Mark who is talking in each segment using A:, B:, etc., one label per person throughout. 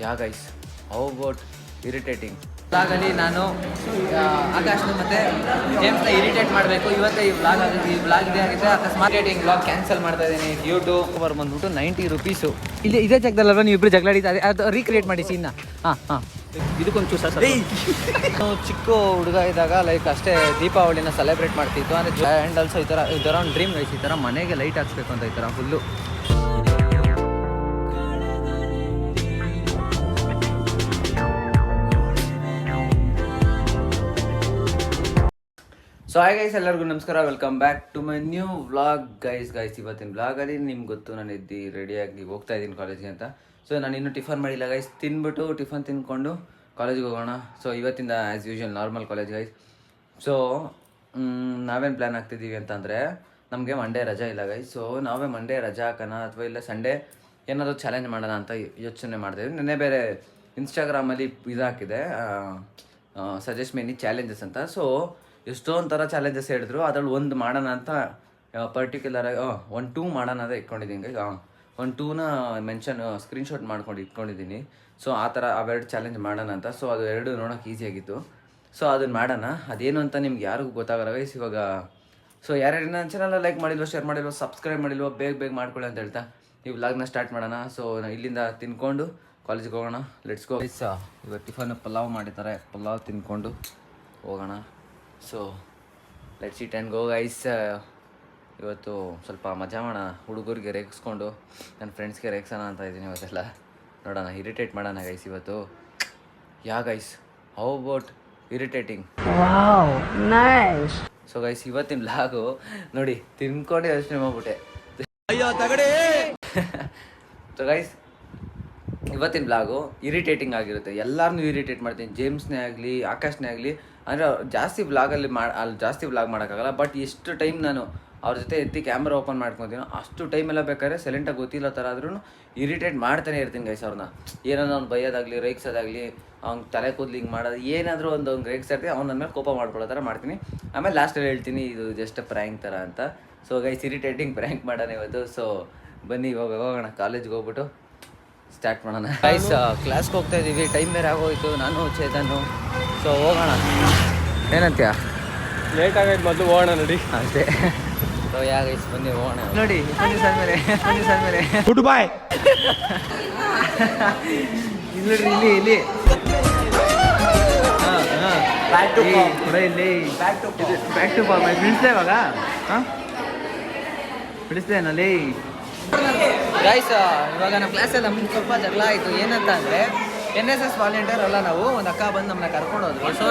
A: Yeah guys how about irritating ವ್ಲಾಗಲ್ಲಿ ನಾನು ಆಕಾಶ್ನ ಮತ್ತು ಜೇಮ್ಸ್ನ ಇರಿಟೇಟ್ ಮಾಡಬೇಕು. ಇವತ್ತೇ ಈ ವ್ಲಾಗ್ ಇದೇ ಆಗಿದೆ. ಅಕಸ್ಮಾತ್ ವ್ಲಾಗ್ ಕ್ಯಾನ್ಸಲ್ ಮಾಡ್ತಾ ಇದ್ದೀನಿ. ಯೂಟ್ಯೂಬ್ ಬಂದ್ಬಿಟ್ಟು 90 ರೂಪೀಸು. ಇಲ್ಲಿ ಇದೇ ಜಾಗದಲ್ಲಲ್ವ ನೀವು ಇಬ್ಬರು ಜಗಳಾಡಿದ್ದು? ಅದು ರೀಕ್ರಿಯೇಟ್ ಮಾಡಿ ಸೀನ್ನ. ಹಾಂ ಇದಕ್ಕೊಂಚೂರು ಸರ್ ಚಿಕ್ಕ ಹುಡುಗ ಇದ್ದಾಗ ಲೈಕ್ ಅಷ್ಟೇ ದೀಪಾವಳಿನ ಸೆಲೆಬ್ರೇಟ್ ಮಾಡ್ತಿತ್ತು. ಅಂದರೆ ಆ್ಯಂಡ್ ಆಲ್ಸೋ ಈ ಥರ ಒಂದು ಡ್ರೀಮ್ ಗೈಸ್, ಈ ಥರ ಮನೆಗೆ ಲೈಟ್ ಹಾಕ್ಸ್ಬೇಕು ಅಂತ ಈ ಥರ ಫುಲ್ಲು. ಸೊ ಹಾಯ್ ಗೈಸ್, ಎಲ್ಲರಿಗೂ ನಮಸ್ಕಾರ, welcome back to my new vlog guys. ಇವತ್ತಿನ ವ್ಲಾಗಲ್ಲಿ ನಿಮ್ಗೆ ಗೊತ್ತು, ನಾನು ರೆಡಿಯಾಗಿ ಹೋಗ್ತಾ ಇದ್ದೀನಿ ಕಾಲೇಜ್ಗೆ ಅಂತ. ಸೊ ನಾನು ಇನ್ನೂ ಟಿಫನ್ ಮಾಡಿಲ್ಲ ಗೈಸ್. ತಿಂದ್ಬಿಟ್ಟು ಟಿಫನ್ ತಿಂದ್ಕೊಂಡು ಕಾಲೇಜ್ಗೆ ಹೋಗೋಣ. ಸೊ ಇವತ್ತಿಂದ as usual normal college guys. So ನಾವೇನು ಪ್ಲ್ಯಾನ್ ಆಗ್ತಿದ್ದೀವಿ ಅಂತಂದರೆ, ನಮಗೆ ಮಂಡೇ ರಜಾ ಇಲ್ಲ ಗೈಸ್. ಸೊ ನಾವೇ ಮಂಡೇ ರಜಾ ಹಾಕೋಣ ಅಥವಾ ಇಲ್ಲ ಸಂಡೇ ಏನಾದರೂ ಚಾಲೆಂಜ್ ಮಾಡೋಣ ಅಂತ ಯೋಚನೆ ಮಾಡ್ತಾಯಿದ್ವಿ. ನೆನ್ನೆ ಬೇರೆ ಇನ್ಸ್ಟಾಗ್ರಾಮಲ್ಲಿ ಇದಾಕಿದೆ ಸಜೆಸ್ಟ್ ಮೆನಿ ಚಾಲೆಂಜಸ್ ಅಂತ. ಸೊ ಎಷ್ಟೊಂದು ಥರ ಚಾಲೆಂಜಸ್ ಹೇಳಿದ್ರು, ಅದ್ರಲ್ಲಿ ಒಂದು ಮಾಡೋಣ ಅಂತ ಪರ್ಟಿಕ್ಯುಲರಾಗಿ 1-2 ಮಾಡೋಣ ಅಂತ ಇಟ್ಕೊಂಡಿದ್ದೀನಿ. 1-2ನ ಮೆನ್ಷನ್ ಸ್ಕ್ರೀನ್ಶಾಟ್ ಮಾಡ್ಕೊಂಡು ಇಟ್ಕೊಂಡಿದ್ದೀನಿ. ಸೊ ಆ ಥರ ಅವೆರಡು ಚಾಲೆಂಜ್ ಮಾಡೋಣ ಅಂತ. ಸೊ ಅದು ಎರಡು ನೋಡೋಕೆ ಈಸಿಯಾಗಿತ್ತು. ಸೊ ಅದನ್ನು ಮಾಡೋಣ. ಅದೇನು ಅಂತ ನಿಮ್ಗೆ ಯಾರಿಗೂ ಗೊತ್ತಾಗಲ್ಲ ಗೈಸ್ ಇವಾಗ. ಸೊ ಯಾರ್ಯಾರು ನನ್ನ ಚಾನಲ್ ಲೈಕ್ ಮಾಡಿಲ್ವೋ, ಶೇರ್ ಮಾಡಿಲ್ವೋ, ಸಬ್ಸ್ಕ್ರೈಬ್ ಮಾಡಿಲ್ವೋ, ಬೇಗ ಮಾಡ್ಕೊಳ್ಳಿ ಅಂತ ಹೇಳ್ತಾ ಈ ವ್ಲಾಗ್ನ ಸ್ಟಾರ್ಟ್ ಮಾಡೋಣ. ಸೊ ಇಲ್ಲಿಂದ ತಿನ್ಕೊಂಡು ಕಾಲೇಜ್ಗೆ ಹೋಗೋಣ. Let's go guys. ಇವತ್ತು ಟಿಫನ್ ಪಲಾವ್ ಮಾಡಿದ್ದಾರೆ, ಪಲಾವ್ ತಿನ್ಕೊಂಡು ಹೋಗೋಣ. So let's it and go guys. ಇವತ್ತು ಸ್ವಲ್ಪ ಮಜಾ ಮಾಡೋಣ, ಹುಡುಗರಿಗೆ ರೇಗಿಸ್ಕೊಂಡು ನನ್ನ ಫ್ರೆಂಡ್ಸ್ಗೆ ರೇಗಿಸೋಣ ಅಂತ ಇದ್ದೀನಿ. ಇವತ್ತೆಲ್ಲ ನೋಡೋಣ, ಇರಿಟೇಟ್ ಮಾಡೋಣ ಗೈಸ್ ಇವತ್ತು. ಯಾ guys how about irritating. So guys ಇವತ್ತಿನ ವ್ಲಾಗು ನೋಡಿ, ತಿನ್ಕೊಂಡು ಯೋಚನೆ ಮಾಡ್ಬಿಟ್ಟೆ. ಸೊ ಗೈಸ್ ಇವತ್ತಿನ ವ್ಲಾಗು ಇರಿಟೇಟಿಂಗ್ ಆಗಿರುತ್ತೆ. ಎಲ್ಲರನ್ನೂ ಇರಿಟೇಟ್ ಮಾಡ್ತೀನಿ, ಜೇಮ್ಸ್ನೇ ಆಗಲಿ ಆಕಾಶ್ನೇ ಆಗಲಿ. ಅಂದರೆ ಜಾಸ್ತಿ ವ್ಲಾಗಲ್ಲಿ ಅಲ್ಲಿ ಜಾಸ್ತಿ ವ್ಲಾಗ್ ಮಾಡೋಕ್ಕಾಗಲ್ಲ. ಬಟ್ ಎಷ್ಟು ಟೈಮ್ ನಾನು ಅವ್ರ ಜೊತೆ ಎತ್ತಿ ಕ್ಯಾಮ್ರಾ ಓಪನ್ ಮಾಡ್ಕೊತೀನೋ ಅಷ್ಟು ಟೈಮೆಲ್ಲ ಬೇಕಾದ್ರೆ ಸೈಲೆಂಟಾಗಿ ಗೊತ್ತಿಲ್ಲ ಥರ ಆದ್ರೂ ಇರಿಟೇಟ್ ಮಾಡ್ತಾನೆ ಇರ್ತೀನಿ ಗೈಸ್ ಅವ್ರನ್ನ. ಏನಾದ್ರು ಅವ್ನು ಬೈಯೋದಾಗಲಿ, ರೇಗ್ಸೋದಾಗಲಿ, ಅವ್ನು ತಲೆ ಕೂದಲು ಹಿಂಗೆ ಮಾಡೋದು, ಏನಾದರೂ ಒಂದು ರೇಗ್ಸಿರ್ತೀನಿ, ಅವ್ನು ನನ್ನ ಮೇಲೆ ಕೋಪ ಮಾಡ್ಕೊಳ್ಳೋ ಥರ ಮಾಡ್ತೀನಿ. ಆಮೇಲೆ ಲಾಸ್ಟಲ್ಲಿ ಹೇಳ್ತೀನಿ ಇದು ಜಸ್ಟ್ ಪ್ರ್ಯಾಂಕ್ ಥರ ಅಂತ. ಸೊ ಗೈಸ್ ಇರಿಟೇಟಿಂಗ್ ಪ್ರ್ಯಾಂಕ್ ಮಾಡೋಣ ಇವತ್ತು. ಸೊ ಬನ್ನಿ ಇವಾಗ ಹೋಗೋಣ, ಕಾಲೇಜ್ಗೆ ಹೋಗ್ಬಿಟ್ಟು ಸ್ಟಾರ್ಟ್ ಮಾಡೋಣ ಗೈಸ್. ಕ್ಲಾಸ್ಗೆ ಹೋಗ್ತಾ ಇದ್ದೀವಿ, ಟೈಮ್ ಬೇರೆ ಆಗೋಯ್ತು. ನಾನು ಚೇತನು. ಸೊ ಹೋಗೋಣ, ಏನಂತ್ಯ?
B: ಲೇಟ್ ಆಗೈತೆ, ಮೊದಲು ಹೋಗೋಣ ನೋಡಿ
A: ಅಷ್ಟೇ. ಸೊ ಯಾ ಗೈಸ್ ಬನ್ನಿ ಹೋಗೋಣ. ನೋಡಿ ಮೇಲೆ
B: ಗುಡ್ ಬಾಯ್.
A: ಇಲ್ಲಿ ನೋಡ್ರಿ, ಇಲ್ಲಿ ಬ್ಯಾಕ್ ಟು ಫಾರ್ಮ್ ಬಿಡಿಸ್ದೆ ಇವಾಗ. ಹಾಂ ಬಿಡಿಸ್ದೇನಲ್ಲಿ ಗೈಸ್. ಇವಾಗ ನಮ್ಮ ಕ್ಲಾಸಲ್ಲಿ ನಮ್ಗೆ ಸ್ವಲ್ಪ ಜಗಳ ಆಯಿತು. ಏನಂತ ಅಂದರೆ NSS ವಾಲಂಟಿಯರ್ ಅಲ್ಲ ನಾವು, ಒಂದು ಅಕ್ಕ ಬಂದು ನಮ್ಮನ್ನ ಕರ್ಕೊಂಡು ಹೋದ್ರು. ಸೊ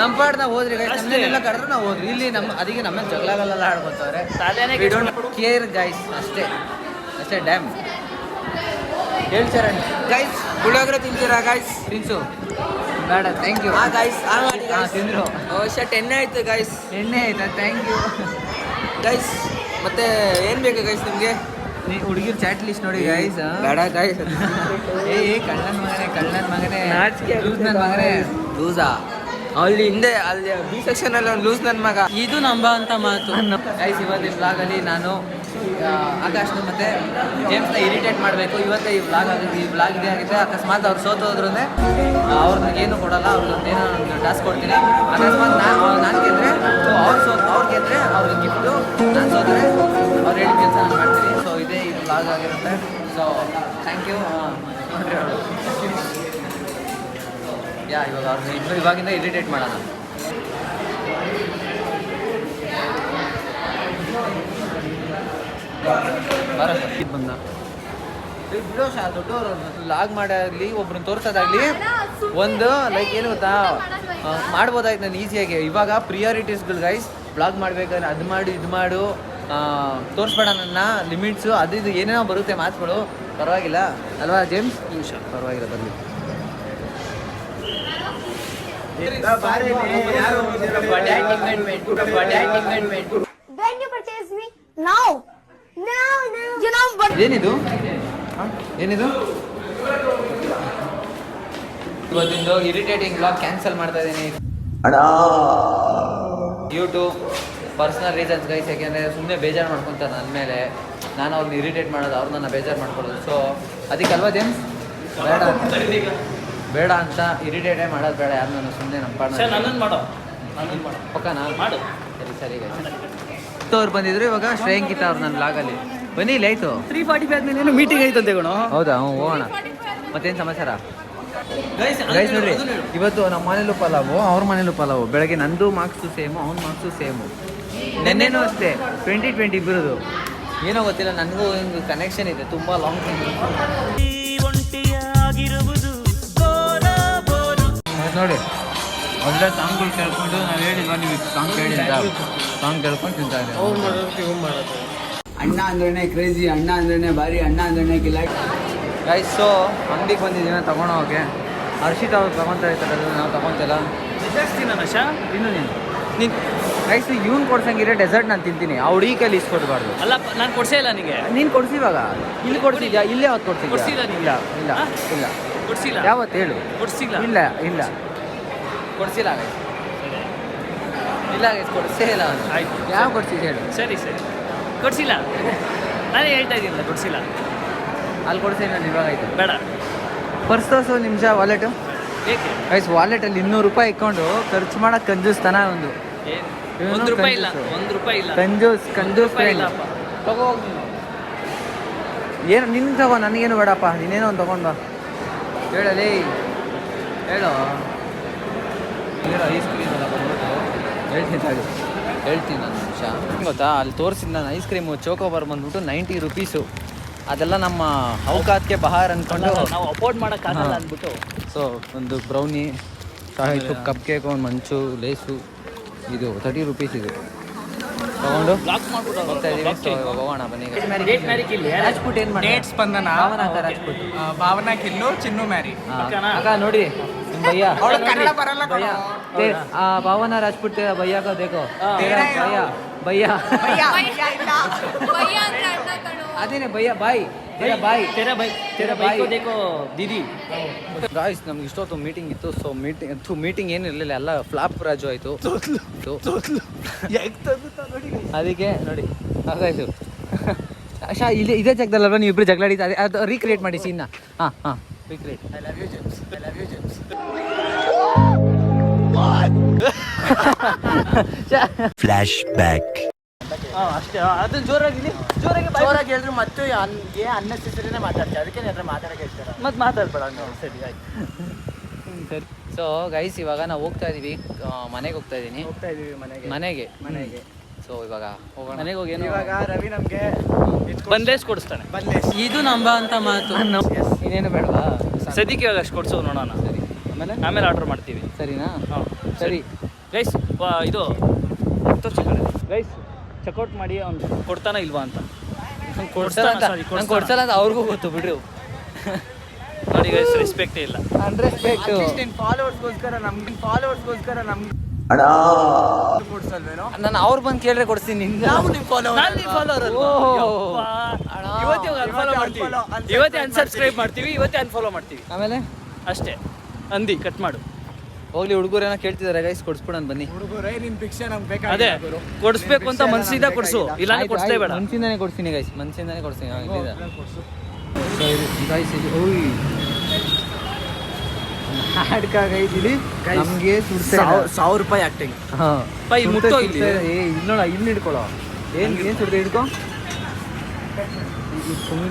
A: ನಮ್ಮ ಪಾಡ್ ನಾವು ಹೋದ್ರಿ ಗೈಸ್, ನಮ್ಮನ್ನೆಲ್ಲ ಕರೆದ್ರು ನಾವು ಹೋದ್ರಿ. ಇಲ್ಲಿ ಅದಕ್ಕೆ ನಮ್ಮ ಜಗಳಗಳೆಲ್ಲ ಆಡ್ಕೊತಾರೆ. ವಿ ಡೋಂಟ್ ಕೇರ್ ಗೈಸ್, ಅಷ್ಟೇ ಡ್ಯಾಮ್. ಹೇಳ್ತಾರ ಗೈಸ್, ಪುಳಿಯೋಗರೆ ತಿಂತೀರಾ ಗೈಸ್? ತಿನ್ಸು ಬೇಡ, ಥ್ಯಾಂಕ್ ಯು. ಗೈಸ್ ತಿಂದ್ರು. ಎಣ್ಣೆ ಆಯ್ತು ಗೈಸ್, ಎಣ್ಣೆ ಆಯ್ತಾ? Thank you guys. ಮತ್ತೆ ಏನು ಬೇಕು ಗೈಸ್ ನಿಮಗೆ? ಹುಡುಗಿರ್ ಚಾಟ್ ಲಿಸ್ಟ್ ನೋಡಿ ಗೈಸ್. ಬೇಡ ಗೈಸ್. ಕಳ್ಳನ ಮಗನೇ ಲೂಸ್ ನನ್ನ ಮಗನೇ. ಲೂಸಾ? ಅಲ್ಲಿ ಹಿಂದೆ ಅಲ್ಲಿ ಬಿ ಸೆಕ್ಷನ್ ಅಲ್ಲಿ ಒಂದು ಲೂಸ್ ನನ್ನ ಮಗ. ಇದು ನಂಬ ಅಂತ ಮಾತು ಗೈಸ್. ಇವತ್ತಿನ ವ್ಲಾಗಲ್ಲಿ ನಾನು ಆಕಾಶ್ನ ಮತ್ತು ಜೇಮ್ಸ್ನ ಇರಿಟೇಟ್ ಮಾಡಬೇಕು. ಇವತ್ತೇ ಈ ವ್ಲಾಗ್ ಇದೇ ಆಗಿದೆ. ಅಕಸ್ಮಾತ್ ಅವ್ರು ಸೋತೋದ್ರೂ ಅವ್ರನ್ನ ಏನು ಕೊಡಲ್ಲ, ಅವ್ರಿಗೊಂದು ಏನೋ ಒಂದು ಟಾಸ್ಕ್ ಕೊಡ್ತೀನಿ. ಅಕಸ್ಮಾತ್ ನಾನು ಗೆದ್ದರೆ ಅವ್ರು ಗೆದ್ದರೆ ಅವ್ರಿಗೆ ಗಿಫ್ಟು, ನಾನು ಸೋದರೆ ಅವ್ರು ಹೇಳಿದ ಕೆಲಸ ನಾನು ಮಾಡ್ತೀನಿ. ಸೊ ಇದೇ ಈ ವ್ಲಾಗ್ ಆಗಿರುತ್ತೆ. So thank you. ನೋಡ್ರಿ ಅವರು ಇವಾಗ ಅವ್ರನ್ನ ಇವಾಗಿಂದ ಇರಿಟೇಟ್ ಮಾಡೋಣ. ಬಂದ ಬಿಡೋ ದೊಡ್ಡವರು ಲಾಗ್ ಮಾಡೋದಾಗಲಿ, ಒಬ್ರನ್ನ ತೋರಿಸೋದಾಗಲಿ, ಒಂದು ಲೈಕ್ ಏನು ಗೊತ್ತಾ ಮಾಡ್ಬೋದಾಯ್ತು ನಾನು ಈಸಿಯಾಗಿ. ಇವಾಗ ಪ್ರಿಯಾರಿಟೀಸ್ಗಳು ಗೈಸ್. ಬ್ಲಾಗ್ ಮಾಡ್ಬೇಕಾದ್ರೆ ಅದು ಮಾಡು ಇದು ಮಾಡು, ತೋರಿಸ್ಬೇಡ ನನ್ನ ಲಿಮಿಟ್ಸು, ಅದು ಇದು ಏನೇನೋ ಬರುತ್ತೆ ಮಾತುಗಳು. ಪರವಾಗಿಲ್ಲ ಅಲ್ವಾ ಜೇಮ್ಸ್? ಪರವಾಗಿಲ್ಲ, ಬರಲಿ. ಏನಿದು ಇವತ್ತಿಂದು ಇರಿಟೇಟಿಂಗ್ ವ್ಲಾಗ್ ಕ್ಯಾನ್ಸಲ್ ಮಾಡ್ತಾ ಇದ್ದೀನಿ. YouTube personal reasons guys. ಯಾಕೆಂದರೆ ಸುಮ್ಮನೆ ಬೇಜಾರು ಮಾಡ್ಕೊತಾರೆ ನನ್ನ ಮೇಲೆ. ನಾನು ಅವ್ರನ್ನ ಇರಿಟೇಟ್ ಮಾಡೋದು, ಅವ್ರು ನನ್ನ ಬೇಜಾರು ಮಾಡ್ಕೊಳ್ಳೋದು. ಸೊ ಅದಕ್ಕಲ್ವಾ ಜೇಮ್ಸ್? ಬೇಡ ಅಂತ ಇರಿಟೇಟೇ ಮಾಡೋದು ಬೇಡ ಯಾರು ನಾನು ಸುಮ್ಮನೆ ನಮ್ಮ ಪಕ್ಕನಾ ಸರಿ ಅವ್ರು ಬಂದಿದ್ರು ಇವಾಗ ಶ್ರೇಯಾಂಕಿತ ಅವ್ರು ನನ್ನ ಲಾಗಲ್ಲಿ ಬನ್ನಿ ಇಲ್ಲಿ ಆಯ್ತು
B: 3:45 ಆದ್ಮೇಲೆ ಮೀಟಿಂಗ್ ಐತಂತೆ ಕಣೋ.
A: ಹೌದಾ ಹೋಗೋಣ ಮತ್ತೇನು ಸಮಾಚಾರ ಗೈಸ್ ನೋಡ್ರಿ ಇವತ್ತು ನಮ್ಮ ಮನೇಲೂ ಪಲಾವು ಅವ್ರ ಮನೇಲೂ ಪಲಾವು ಬೆಳಗ್ಗೆ ನಂದು ಮಾರ್ಕ್ಸು ಸೇಮು ಅವ್ನ ಮಾರ್ಕ್ಸು ಸೇಮು ನೆನ್ನೆನೂ ಅಷ್ಟೇ 20-20 ಇಬ್ಬರದು ಏನೋ ಗೊತ್ತಿಲ್ಲ ನನಗೂ ಒಂದು ಕನೆಕ್ಷನ್ ಇದೆ ತುಂಬ ಲಾಂಗ್ ಟೈಮ್ ನೋಡಿ ಒಳ್ಳೆ ಸಾಂಗ್ಗಳು ಕೇಳ್ಕೊಂಡು ನಾವು ಹೇಳಿಲ್ವಾ ನೀವು ಸಾಂಗ್ ಕೇಳಿಲ್ಲ ಸಾಂಗ್ ಕೇಳ್ಕೊಂಡು ತಿಂತಾ ಇದ್ದೀವಿ
C: ಅಣ್ಣ ಅಂದ್ರೇನೆ ಕ್ರೇಜಿ, ಅಣ್ಣ ಅಂದ್ರೇನೆ ಭಾರಿ, ಅಣ್ಣ ಅಂದ್ರೇನೆ ಕಿಲಾಟ್.
A: ಗೈಸ್ ಸೊ ಅಂಗಡಿಗೆ ಬಂದಿದ್ದೀವಿ ತೊಗೊಳೋಕೆ. ಹರ್ಷಿತ್ ಅವ್ರು ತೊಗೊತಾ ಇರ್ತಾರೆ, ನಾವು ತೊಗೊತಿಲ್ಲ. ತಿನ್ನು ನೀನು ಗೈಸ್ ಇವ್ನು ಕೊಡ್ಸಂಗಿದ್ರೆ ಡೆಸರ್ಟ್ ನಾನು ತಿಂತೀನಿ. ಆ ಹುಡುಗಿಕಲ್ಲಿ ಇಸ್ಕೊಡ್ಬಾರ್ದು.
B: ಅಲ್ಲ ನಾನು ಕೊಡ್ಸೇ ಇಲ್ಲ ನಿಮಗೆ.
A: ನೀನು ಕೊಡ್ಸಿವಾಗ ಇಲ್ಲಿ ಕೊಡ್ಸಿದ್ಯಾ? ಇಲ್ಲೇ ಅವತ್ತು
B: ಕೊಡ್ಸಿಲ್ಲ.
A: ಇಲ್ಲ ಇಲ್ಲ ಇಲ್ಲ
B: ಕೊಡ್ಸಿಲ್ಲ.
A: ಯಾವತ್ತು ಹೇಳು?
B: ಕೊಡ್ಸಿಲ್ಲ.
A: ಇಲ್ಲ ಇಲ್ಲ ಕೊಡ್ಸಿಲ್ಲ ಗೈಸ್. ಇಲ್ಲ ಗೈಸ್ ಕೊಡ್ಸೇ ಇಲ್ಲ.
B: ಆಯ್ತು
A: ಯಾವ ಕೊಡ್ಸಿದ್ದು ಹೇಳು?
B: ಸರಿ ಕೊಡ್ಸಿಲ್ಲ. ನಾನೇ ಹೇಳ್ತಾ ಇದ್ದೀನಲ್ಲ ಕೊಡ್ಸಿಲ್ಲ.
A: ಅಲ್ಲಿ ಕೊಡ್ಸಿ ನಾನು ಇವಾಗ ಆಯ್ತು
B: ಬೇಡ.
A: ಪರ್ಸ್ ತೋರಿಸು ನಿಮಿಷ. ವಾಲೆಟು
B: ಏಕೆ
A: ಗೈಸ್ ವಾಲೆಟಲ್ಲಿ 200 ರೂಪಾಯಿ ಇಟ್ಕೊಂಡು ಖರ್ಚು ಮಾಡೋಕೆ ಕಂಜೂಸ್ತಾನ ಒಂದು.
B: ಒಂದು ರೂಪಾಯಿ ಇಲ್ಲ.
A: ಕಂಜೂಸ್
B: ಇಲ್ಲಪ್ಪ.
A: ತಗೋ ಏನು ನಿನ್ನ ತಗೋ, ನನಗೇನು ಬೇಡಪ್ಪ. ನೀನೇನೋ ಒಂದು ತೊಗೊಂಡು ಬಾ. ಹೇಳಲೇ ಹೇಳೋ ಐಸ್ ಕ್ರೀಮ್ ಎಲ್ಲ ಬಂದ್ಬಿಟ್ಟು ಹೇಳ್ತೀನಿ ನಾನು ನಿಮಿಷ. ಗೊತ್ತಾ ಅಲ್ಲಿ ತೋರಿಸಿದ್ದು ನಾನು ಐಸ್ ಕ್ರೀಮು ಚೋಕೋಬಾರ್ ಬಂದ್ಬಿಟ್ಟು 90 ರೂಪೀಸು. ಅದೆಲ್ಲ ನಮ್ಮ ಔಕಾತ್ಗೆ ಬಹಾರ್ ಅಂದ್ಕೊಂಡು
B: ನಾವು ಅಫೋರ್ಡ್ ಮಾಡೋಕ್ಕಾಗಲ್ಲ ಅಂದ್ಬಿಟ್ಟು.
A: ಸೊ ಒಂದು ಬ್ರೌನಿ, ಕಪ್ ಕೇಕ್, ಒಂದು ಮಂಚು, ಲೇಸು, ಇದು 30 ರೂಪೀಸ್ ಇದು ತಗೊಂಡು ಹೋಗ್ತಾ ಇದ್ದೀವಿ. ಹೋಗೋಣ ಬನ್ನಿ. ರಾಜ್ಪುಟ್ ಏನು ಮಾಡಿ
C: ಸ್ಪಂದನ, ಭಾವನಾ ಕಿಲ್ಲು, ಚಿನ್ನು ಮ್ಯಾರಿ.
A: ಅಕ್ಕ ನೋಡಿ भैया
C: कन्नड़ बरಲ್ಲ
A: भैया भावना राजपूत तेरा भैया को देखो. तेरा भैया ಅದೇನೆ ಭಯ್ಯ ಬಾಯ್
B: तेरा भाई को देखो दीदी.
A: ಗಾಯ್ಸ್ ನಮ್ಗೆ ಇಷ್ಟೊತ್ತು ಮೀಟಿಂಗ್ ಇತ್ತು. ಸೊ ಮೀಟಿಂಗ್ ಏನಿರಲಿಲ್ಲ, ಎಲ್ಲ ಫ್ಲಾಪ್ ರಾಜು ಆಯಿತು. ಅದಕ್ಕೆ ನೋಡಿ ಹಾಗಾಯ್ತು. ಅಶಾ ಇದೇ ಜಾಗದಲ್ಲಲ್ವ ನೀವು ಇಬ್ಬರು ಜಗಳ ಹಿಡಿತಾ ಅದು ರೀಕ್ರಿಯೇಟ್ ಮಾಡಿ ಸೀನ್ನ. ಹಾಂ recreate. I love you James.
D: Flashback.
B: ಅಷ್ಟೇ. ಅದನ್ನ ಜೋರಾಗಿ
A: ಹೇಳಿದ್ರು ಮತ್ತೆ ಅನ್ನೆಸೆಸರಿನೇ ಮಾತಾಡ್ತೀವಿ. ಅದಕ್ಕೆ ಹತ್ರ ಮಾತಾಡೋಕೆ ಹೇಳ್ತಾರೆ.
B: ಮತ್ತೆ ಮಾತಾಡ್ಬೇಡ. ಸರಿ ಆಯ್ತು.
A: ಸರಿ. ಸೊ ಗೈಸ್ ಇವಾಗ ನಾವು ಹೋಗ್ತಾ ಇದೀವಿ, ಮನೆಗೆ ಹೋಗ್ತಾ ಇದ್ದೀನಿ. ಮನೆಗೆ. ಸೊ ಇವಾಗ ಹೋಗೋಣ.
B: ಮನೆಗೆ ಹೋಗಿ
C: ಇವಾಗ ರವಿ ನಮ್ಗೆ
B: ಬಂದೇಶ್ ಕೊಡಿಸ್ತಾನೆ.
A: ಇದು ನಂಬ ಅಂತ ಮಾತು. ಇನ್ನೇನು ಬೇಡವಾ?
B: ಸದ್ಯಕ್ಕೆ ಇವಾಗ ಅಷ್ಟು ಕೊಡ್ಸೋ ನೋಡೋಣ.
A: ಸರಿ
B: ಆಮೇಲೆ ಆರ್ಡರ್ ಮಾಡ್ತೀವಿ.
A: ಸರಿನಾ?
B: ಹಾಂ
A: ಸರಿ
B: ಗೈಸ್. ಇದು ಗೈಸ್ ಚೆಕ್ಔಟ್ ಮಾಡಿ ಅವ್ನು ಕೊಡ್ತಾನ ಇಲ್ವಾ ಅಂತ.
A: ಕೊಡ್ಸಲ್ಲ ಅಂತ ಅವ್ರಿಗೂ ಗೊತ್ತು ಬಿಡ್ರಿ.
B: ನೋಡಿ ಗೈಸ್ ರೆಸ್ಪೆಕ್ಟೇ ಇಲ್ಲ.
A: ಅನ್ರೆಸ್ಪೆಕ್ಟ್.
C: ಫಾಲೋವರ್ಸ್ಗೋಸ್ಕರ ನಮ್ಗೆ ಕೊಡ್ಸಲ್ವೇನೋ?
A: ನಾನು ಅವ್ರು ಬಂದು ಕೇಳಿದ್ರೆ ಕೊಡ್ತೀನಿ. ನಿಂಗೆ
B: ಇವತ್ತೇ ಅನ್ಸಬ್ಸ್ಕ್ರೈಬ್ ಮಾಡ್ತೀವಿ, ಇವತ್ತೇ ಅನ್ಫಾಲೋ ಮಾಡ್ತೀವಿ.
A: ಆಮೇಲೆ
B: ಅಷ್ಟೇ ಅಂದಿ ಕಟ್ ಮಾಡು.
A: ಹೋಗ್ಲಿ, ಹುಡುಗರೇನೋ ಕೇಳ್ತಿದ್ದಾರೆ ಗೈಸ್, ಕೊಡ್ಸ್ಬಿಡೋಣ ಬನ್ನಿ.
C: ಹುಡುಗರೇ ನಿನ್ ಭಿಕ್ಷೆ ನಮ್ಗೆ
B: ಅದೇ ಕೊಡಿಸ್ಬೇಕು ಅಂತ ಮನ್ಸಿಂದ ಕೊಡ್ಸು, ಇಲ್ಲ ಕೊಡ್ಸಲೇ ಬೇಡ.
A: ಮನ್ಸಿಂದಾನೆ ಕೊಡ್ತೀನಿ ಗೈಸ್, ಮನ್ಸಿಂದಾನೆ ಕೊಡ್ತೀನಿ. ಗೈಸ್ ಇದು ಓಯ್ ಹಾಡ್ಕ ಗೈಸ್ ಇಲ್ಲಿ ನಮಗೆ
C: 1,000 ರೂಪಾಯಿ ಆಕ್ಟಿಂಗ್.
B: ಪೈ ಮುಟ್ಟೋ ಇಲ್ಲಿ.
A: ಇಲ್ಲಿ ನೋಡ, ಇಲ್ಲಿ ಹಿಡ್ಕೊಳ್ಳೋ. ಏನು ಸುಡ್ದೆ ಹಿಡ್ಕೊ.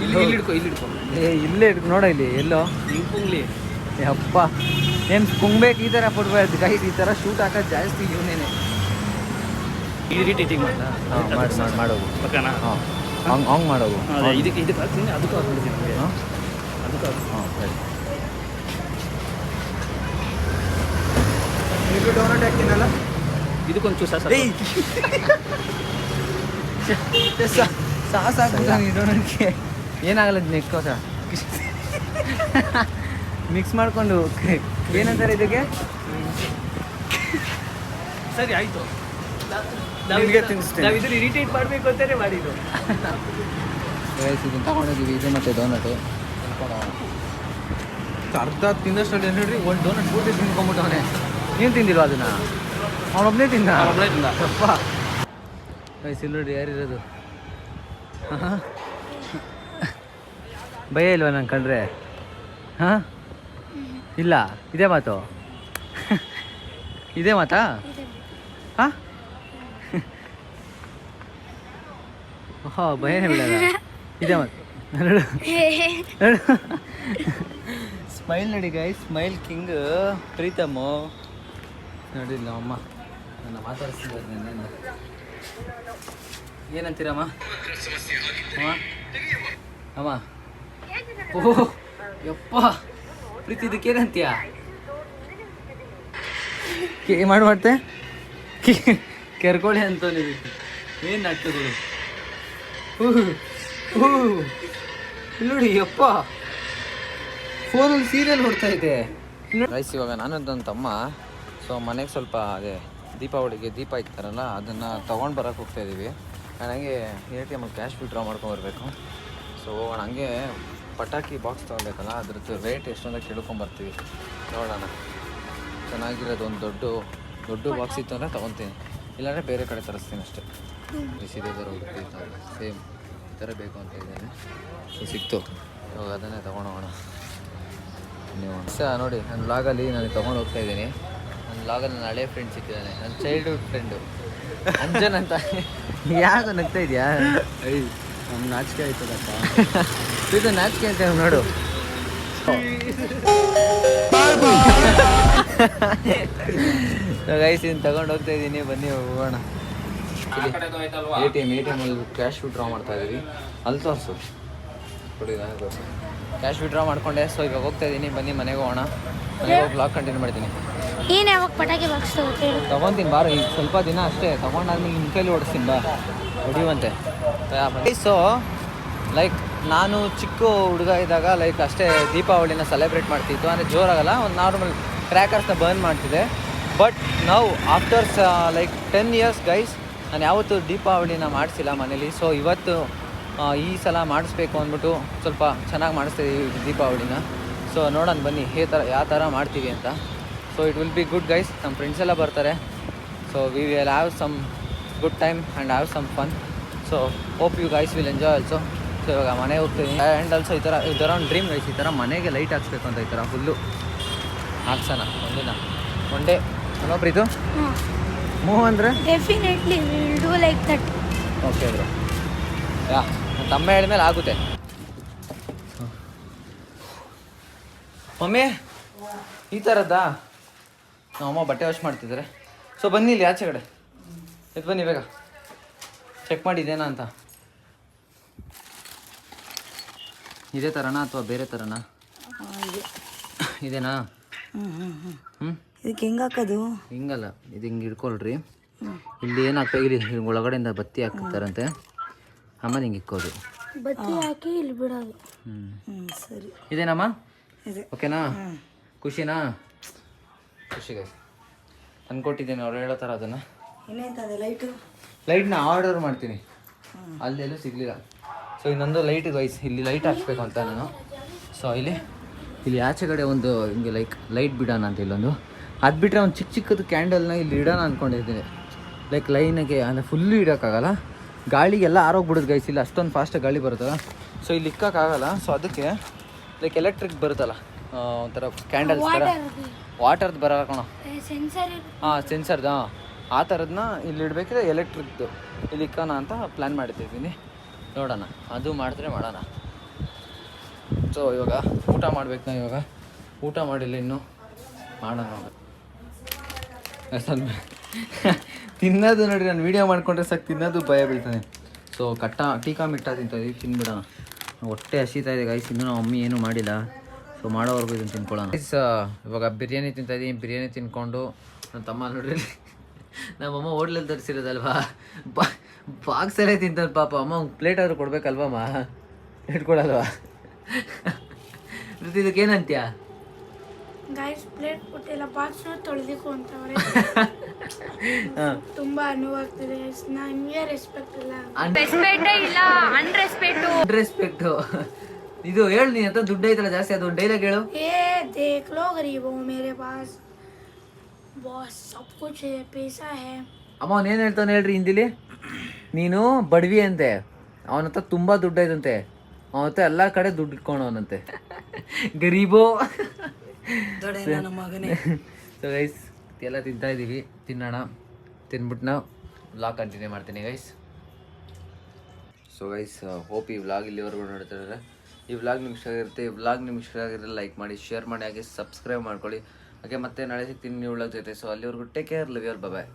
B: ಇಲ್ಲಿ ಹಿಡ್ಕೊ.
A: ಇಲ್ಲೇ ನೋಡ, ಇಲ್ಲಿ ಎಲ್ಲೋ
B: ಪುಂಗ್ಲಿ.
A: ಅಪ್ಪ ಏನು ಕುಂಗ್ಬೇಕು ಈ ಥರ ಫುಟ್ಬಾಲ್ ಗೈಸ್. ಈ ಥರ ಶೂಟ್ ಹಾಕೋದು ಜಾಸ್ತಿ ಇವನೇನೆ.
B: ಎಡಿಟಿಂಗ್
A: ಮಾಡೋದು
B: ಓಕೆನಾ?
A: ಹಾಂ ಹಂಗೆ ಮಾಡೋದು.
B: ಇದಕ್ಕೆ ಹಾಕ್ತೀನಿ, ಅದಕ್ಕೂ ಹಾಕ್ಬಿಡ್ತೀನಿ. ಅದಕ್ಕೂ
A: ಹಾಂ ಸರಿ.
C: ಡೋನಟ್ ಹಾಕ್ತೀನಲ್ಲ,
B: ಇದಕ್ಕೊಂಚೂರು
A: ಸಾಸ್ ಹಾಕ್ಬಿಟ್ಟು ಏನಾಗಲ್ಲ. ನೆಕ್ಕೋಸ ಮಿಕ್ಸ್ ಮಾಡಿಕೊಂಡು ಏನಂತಾರೆ ಇದಕ್ಕೆ?
B: ಸರಿ ಆಯಿತು.
A: ನಿಮಗೆ ತಿನ್ನಿಸ್ತೇನೆ.
B: ನಾವು ಇದನ್ನು ಇರಿಟೇಟ್ ಮಾಡಬೇಕು ಅಂತಾನೆ ಮಾಡಿದ್ದು.
A: ಇದನ್ನು ತಗೊಂಡಿದ್ದೀವಿ, ಇದು ಮತ್ತು ಡೋನಟು ಅರ್ಧ ತಿನ್ನೋಷ್ಟರಲ್ಲಿ ಏನು ಹೇಳ್ರಿ, ಒಂದು ಡೋನಟ್ ಪೂರ್ತಿ ತಿನ್ಕೊಂಬಿಟ್ಟವನೆ. ನೀನು ತಿಂದಿಲ್ವ ಅದನ್ನು? ಅವನೊಬ್ಬನೇ ತಿಂದ. ಅಪ್ಪ ವಯಸ್ಸಿಲ್ಲೋಡ್ರಿ ಯಾರಿರೋದು? ಭಯ ಇಲ್ವಾ ನಂಗೆ ಕಂಡ್ರೆ? ಹಾಂ ಇಲ್ಲ ಇದೇ ಮಾತು ಇದೇ ಮಾತಾ ಹಾಂ ಓಹೋ ಭಯನೇ ಬಿಡಲ್ಲ ಇದೇ ಮಾತು ಸ್ಮೈಲ್ ನೋಡಿ ಗೈಸ್ ಸ್ಮೈಲ್ ಕಿಂಗ್ ಪ್ರೀತಮ್ಮು ನೋಡಿ ಅಮ್ಮ ನನ್ನ ಮಾತಾಡಿಸ್ತಿದ್ದಾರೆ ಏನಂತೀರಮ್ಮ ಅಮ್ಮ ಅಮ್ಮ ಓಹ್ ಯಪ್ಪ ಪ್ರೀತಿ ಇದಕ್ಕೇನಂತೀಯ ಮಾಡ್ತೆ ಕೆರ್ಕೊಳ್ಳಿ ಅಂತ ಏನು ನಾಟಕಗಳು ನೋಡಿ ಯಪ್ಪ ಫೋನಲ್ಲಿ ಸೀರಿಯಲ್ ನೋಡ್ತಾ ಇದೆ ರೈಸ್. ಇವಾಗ ನಾನು ನನ್ನ ತಮ್ಮ ಸೊ ಮನೆಗೆ ಸ್ವಲ್ಪ ಅದೇ ದೀಪಾವಳಿಗೆ ದೀಪ ಇರ್ತಾರಲ್ಲ ಅದನ್ನು ತೊಗೊಂಡು ಬರೋಕ್ಕೆ ಹೋಗ್ತಾ ಇದ್ದೀವಿ. ನನಗೆ ATM ಕ್ಯಾಶ್ ವಿಡ್ರಾ ಮಾಡ್ಕೊಂಬರ್ಬೇಕು. ಸೊ ಹಂಗೆ ಪಟಾಕಿ ಬಾಕ್ಸ್ ತೊಗೊಬೇಕಲ್ಲ ಅದ್ರದ್ದು ರೇಟ್ ಎಷ್ಟು ಅಂತ ಕೇಳ್ಕೊಂಬರ್ತೀವಿ. ನೋಡೋಣ ಚೆನ್ನಾಗಿರೋದು ಒಂದು ದೊಡ್ಡ ಬಾಕ್ಸ್ ಇತ್ತು ಅಂದರೆ ತೊಗೊತೀನಿ, ಇಲ್ಲಾಂದರೆ ಬೇರೆ ಕಡೆ ತರಿಸ್ತೀನಿ ಅಷ್ಟೇ. ಇದೇ ಥರ ಹುಡುಕಿರ್ತಾರೆ ಸೇಮ್ ಈ ಥರ ಬೇಕು ಅಂತ ಇದ್ದೇನೆ. ಸೊ ಸಿಕ್ತು, ಇವಾಗ ಅದನ್ನೇ ತೊಗೊಂಡೋಗೋಣ. ನೀವು ನೋಡಿ ನನ್ನ ವ್ಲಾಗಲ್ಲಿ ನಾನು ತೊಗೊಂಡು ಹೋಗ್ತಾ ಇದ್ದೀನಿ. ನನ್ನ ವ್ಲಾಗಲ್ಲಿ ನನ್ನ ಹಳೆ ಫ್ರೆಂಡ್ ಸಿಕ್ಕಿದ್ದಾನೆ, ನನ್ನ ಚೈಲ್ಡ್ಹುಡ್ ಫ್ರೆಂಡು ಅಂಜನ್ ಅಂತ. ಯಾಕೆ ನಗ್ತಾ ಇದೆಯಾ? ನಮ್ಗೆ ನಾಚಿಕೆ ಆಯ್ತದಪ್ಪ. ಇದು ನಾಚಿಕೆ ಅಂತ ನೋಡು. ಗೈಸ್ ಇನ್ನು ತಗೊಂಡು ಹೋಗ್ತಾ ಇದ್ದೀನಿ, ಬನ್ನಿ ಹೋಗೋಣ. ATM ಅಲ್ಲಿ ಕ್ಯಾಶ್ ವಿಡ್ರಾ ಮಾಡ್ತಾ ಇದ್ದೀವಿ. ಅಲ್ಲಿ ತೋರಿಸು ಕೊಡಿ, ನಾನು ತೋರಿಸು. ಕ್ಯಾಶ್ ವಿಡ್ರಾ ಮಾಡ್ಕೊಂಡೆ. ಸೊ ಇವಾಗ ಹೋಗ್ತಾ ಇದ್ದೀನಿ, ಬನ್ನಿ ಮನೆಗೆ ಹೋಗೋಣ. ಮನೆಗೆ ಹೋಗಿ ಬ್ಲಾಗ್ ಕಂಟಿನ್ಯೂ ಮಾಡ್ತೀನಿ.
D: ಏನು ಯಾವಾಗ ಪಟಾಕಿ ಬಾಕ್ಸ್
A: ತೊಗೊತೀನಿ ಬಾರ, ಈಗ ಸ್ವಲ್ಪ ದಿನ ಅಷ್ಟೇ. ತೊಗೊಂಡಾದ್ಮೇಲೆ ನಿಮ್ಮ ಕೈಲಿ ಓಡಿಸ್ತೀನಿ ಬಾ, ಹೊಡಿಯುವಂತೆ. ಸೊ ಲೈಕ್ ನಾನು ಚಿಕ್ಕ ಹುಡುಗ ಇದ್ದಾಗ ಲೈಕ್ ಅಷ್ಟೇ ದೀಪಾವಳಿನ ಸೆಲೆಬ್ರೇಟ್ ಮಾಡ್ತಿತ್ತು. ಅಂದರೆ ಜೋರಾಗಲ್ಲ, ಒಂದು ನಾರ್ಮಲ್ ಕ್ರ್ಯಾಕರ್ಸ್ನ ಬರ್ನ್ ಮಾಡ್ತಿದ್ದೆ. ಬಟ್ ನಾವು ಆಫ್ಟರ್ ಲೈಕ್ 10 years ಗೈಸ್ ನಾನು ಯಾವತ್ತೂ ದೀಪಾವಳಿನ ಮಾಡಿಸಿಲ್ಲ ಮನೇಲಿ. ಸೊ ಇವತ್ತು ಈ ಸಲ ಮಾಡಿಸ್ಬೇಕು ಅಂದ್ಬಿಟ್ಟು ಸ್ವಲ್ಪ ಚೆನ್ನಾಗಿ ಮಾಡಿಸ್ತೀವಿ ದೀಪಾವಳಿನ. ಸೊ ನೋಡೋಣ ಬನ್ನಿ ಯಾವ ಥರ ಮಾಡ್ತೀವಿ ಅಂತ. So it will be good guys. ನಮ್ಮ ಫ್ರೆಂಡ್ಸ್ ಎಲ್ಲ ಬರ್ತಾರೆ. So we will have some good time and have some fun. So hope you guys will enjoy also. So ಇವಾಗ ಮನೆಗೆ ಹೋಗ್ತೀನಿ. ಆ್ಯಂಡ್ ಆಲ್ಸೋ ಈ ಥರ ಒಂದು ಡ್ರೀಮ್ ಗೈಸ್, ಈ ಥರ ಮನೆಗೆ ಲೈಟ್ ಹಾಕ್ಸ್ಬೇಕು ಅಂತ. ಈ ಥರ ಫುಲ್ಲು ಹಾಕ್ಸೋಣ ಒಂದಿನ ಒನ್ ಡೇ. ಇನ್ನೊಬ್ರು ಇದು ಮೂವ್ ಅಂದರೆ
D: definitely will do like that.
A: Okay bro, yeah ನನ್ನ ತಮ್ಮ ಹೇಳಿದ್ಮೇಲೆ ಆಗುತ್ತೆ. ಮಮ್ಮಿ ಈ ಥರದ್ದಾ? ನಮ್ಮಮ್ಮ ಬಟ್ಟೆ ವಾಶ್ ಮಾಡ್ತಿದ್ದಾರೆ. ಸೊ ಬನ್ನಿ ಇಲ್ಲಿ ಆಚೆ ಕಡೆ ಎದ್ದು ಬನ್ನಿ, ಬೇಗ ಚೆಕ್ ಮಾಡಿದ್ದೇನಾ ಅಂತ. ಇದೇ ಥರನಾ ಅಥವಾ ಬೇರೆ ಥರನಾ? ಇದೇನಾ?
D: ಇದಕ್ಕೆ ಹೆಂಗೆ ಹಾಕೋದು?
A: ಹಿಂಗಲ್ಲ, ಇದು ಹಿಂಗೆ ಇಟ್ಕೊಳ್ರಿ. ಇಲ್ಲಿ ಏನು ಹಾಕ್ಬೇಕು, ಇಲ್ಲಿ ಒಳಗಡೆಯಿಂದ ಬತ್ತಿ ಹಾಕ್ತಾರಂತೆ, ಆಮೇಲೆ ಹಿಂಗೆ ಇಕ್ಕೋದು.
D: ಬತ್ತಿ ಹಾಕಿ ಇಲ್ಲಿ ಬಿಡೋದು.
C: ಸರಿ.
A: ಇದೇನಮ್ಮ? ಓಕೆನಾ? ಖುಷಿನಾ? ಖುಷಿ ಗೈಸ್ ತಂದ್ಕೊಟ್ಟಿದ್ದೀನಿ ಅವ್ರು ಹೇಳೋ ಥರ. ಅದನ್ನು ಲೈಟ್ನ ಆರ್ಡರ್ ಮಾಡ್ತೀನಿ, ಅಲ್ಲೆಲ್ಲೂ ಸಿಗಲಿಲ್ಲ. ಸೊ ಇನ್ನೊಂದು ಲೈಟ್ ಗೈಸ್, ಇಲ್ಲಿ ಲೈಟ್ ಹಾಕ್ಬೇಕು ಅಂತ ನಾನು. ಸೊ ಇಲ್ಲಿ ಆಚೆ ಕಡೆ ಒಂದು ಹಿಂಗೆ ಲೈಟ್ ಬಿಡೋಣ ಅಂತ ಇಲ್ಲೊಂದು. ಅದು ಬಿಟ್ಟರೆ ಒಂದು ಚಿಕ್ಕದು ಕ್ಯಾಂಡಲ್ನ ಇಲ್ಲಿ ಇಡೋಣ ಅಂದ್ಕೊಂಡಿದ್ದೀನಿ. ಲೈಕ್ ಲೈನಿಗೆ ಅಂದರೆ ಫುಲ್ಲು ಇಡೋಕ್ಕಾಗಲ್ಲ, ಗಾಳಿಗೆಲ್ಲ ಆರೋಗ್ಬಿಡುತ್ತೆ ಗೈಸ್. ಇಲ್ಲಿ ಅಷ್ಟೊಂದು ಫಾಸ್ಟಾಗಿ ಗಾಳಿ ಬರುತ್ತಲ್ಲ, ಸೊ ಇಲ್ಲಿ ಇಕ್ಕೋಕ್ಕಾಗಲ್ಲ. ಸೊ ಅದಕ್ಕೆ ಲೈಕ್ ಎಲೆಕ್ಟ್ರಿಕ್ ಬರುತ್ತಲ್ಲ ಒಂಥರ ಕ್ಯಾಂಡಲ್ಸ್ ಥರ, ವಾಟರ್ದು ಬರೋಣ. ಹಾಂ ಸೆನ್ಸರ್ದು, ಆ ಥರದನ್ನ ಇಲ್ಲಿ ಇಡಬೇಕಿದ್ರೆ ಎಲೆಕ್ಟ್ರಿಕ್ದು ಇಲ್ಲಿ ಇಕ್ಕೋಣ ಅಂತ ಪ್ಲ್ಯಾನ್ ಮಾಡ್ತಿದ್ದೀನಿ. ನೋಡೋಣ, ಅದು ಮಾಡಿದ್ರೆ ಮಾಡೋಣ. ಸೊ ಇವಾಗ ಊಟ ಮಾಡ್ಬೇಕು ನಾವು. ಇವಾಗ ಊಟ ಮಾಡಿಲ್ಲ ಇನ್ನೂ, ಮಾಡೋಣ. ತಿನ್ನೋದು ನೋಡಿರಿ, ನಾನು ವೀಡಿಯೋ ಮಾಡ್ಕೊಂಡ್ರೆ ಸಾಕು ತಿನ್ನೋದು ಭಯ ಬೀಳ್ತಾನೆ. ಸೊ ಟೀಕಾ ಮಿಠ ತಿಂತಾಯಿದ್ದೀವಿ, ತಿನ್ಬಿಡೋಣ. ಹೊಟ್ಟೆ ಹಸಿತಾ ಇದೆ ಗೈಸ್, ಇನ್ನೂ ನಮ್ಮ ಮಮ್ಮಿ ಏನೂ ಮಾಡಿಲ್ಲ. ಸೊ ಮಾಡೋವರೆಗೂ ಇದನ್ನು ತಿನ್ಕೊಳ್ಳೋಣ ಗೈಸ್. ಇವಾಗ ಬಿರಿಯಾನಿ ತಿಂತಾಯಿದ್ದೀನಿ. ಬಿರಿಯಾನಿ ತಿನ್ಕೊಂಡು ನನ್ನ ತಮ್ಮ ನೋಡ್ರಿ, ನಮ್ಮಮ್ಮ ಹೋಟ್ಲಲ್ಲಿ ತರಿಸಿರೋದಲ್ವಾ, ಬಾಕ್ಸಲ್ಲೇ ತಿಂತಾರೆ ಪಾಪ. ಅಮ್ಮ ಒಂದು ಪ್ಲೇಟ್ ಆದರೂ ಕೊಡ್ಬೇಕಲ್ವಮ್ಮ, ಇಟ್ಕೊಡಲ್ವಾ? ಇದಕ್ಕೇನಂತ್ಯ?
D: ಗೈಸ್ ಪ್ಲೇಟ್ ಕೊಟ್ಟಿಲ್ಲ, ಬಾಕ್ಸ್ ತೊಳೆದಿಕು ಅಂತವ್ರೆ. ತುಂಬಾ ಅನುವಾಗ್ತಿದೆ. ನಿಮಗೆ ರೆಸ್ಪೆಕ್ಟ್ ಇಲ್ಲ,
A: ಅನ್ರೆಸ್ಪೆಕ್ಟು. ಇದು ಹೇಳು, ನೀನು ಅಂತ ದುಡ್ಡು ಐತಲ್ಲ ಜಾಸ್ತಿ, ಅದು ಡೈಲಾಗ್ ಹೇಳು.
D: ಏ ದೇಖ್ ಲೋ ಗರೀಬೋ ಮೇರೆ ಪಾಸ್ ಬಾಸ್ ಸಬ್ ಕುಚ್ ಹೈ, ಪೈಸಾ ಹೈ.
A: ಅಮ್ಮ ಅವ್ನು ಏನು ಹೇಳ್ತಾನೆ ಹೇಳ್ರಿ ಹಿಂದಿಲಿ? ನೀನು ಬಡವಿ ಅಂತೆ, ಅವನ ಹತ್ರ ತುಂಬ ದುಡ್ಡು ಐತಂತೆ. ಮತ್ತೆ ಎಲ್ಲ ಕಡೆ ದುಡ್ಡು ಇಟ್ಕೊಂಡವನಂತೆ ಗರೀಬೋ.
D: ನನ್ನ ಮಗನೇ.
A: ಸೊ ಗೈಸ್ ಎಲ್ಲ ತಿಂತಾ ಇದ್ದೀವಿ, ತಿನ್ನೋಣ. ತಿನ್ಬಿಟ್ಟು ನಾವು ವ್ಲಾಗ್ ಕಂಟಿನ್ಯೂ ಮಾಡ್ತೀನಿ ಗೈಸ್. ಸೊ ಗೈಸ್ ಹೋಪ್ ಈ ವ್ಲಾಗ್ ಇಲ್ಲಿವರೆಗೂ ನೋಡ್ತಿದ್ದಾರೆ. ಈ ವ್ಲಾಗ್ ನಿಮ್ಗೆ ಇಷ್ಟ ಆಗಿರುತ್ತೆ. ಈ ವ್ಲಾಗ್ ನಿಮ್ಗೆ ಇಷ್ಟ ಆಗಿದ್ರೆ ಲೈಕ್ ಮಾಡಿ, ಶೇರ್ ಮಾಡಿ, ಹಾಗೆ ಸಬ್ಸ್ಕ್ರೈಬ್ ಮಾಡ್ಕೊಳ್ಳಿ. ಹಾಗೆ ಮತ್ತೆ ನಾಳೆ ಸಿಗ್ತೀನಿ ನೀವು ವ್ಲಾಗ್ ಜೊತೆ. ಸೊ ಅಲ್ಲಿವರೆಗೂ take care, love you all, bye.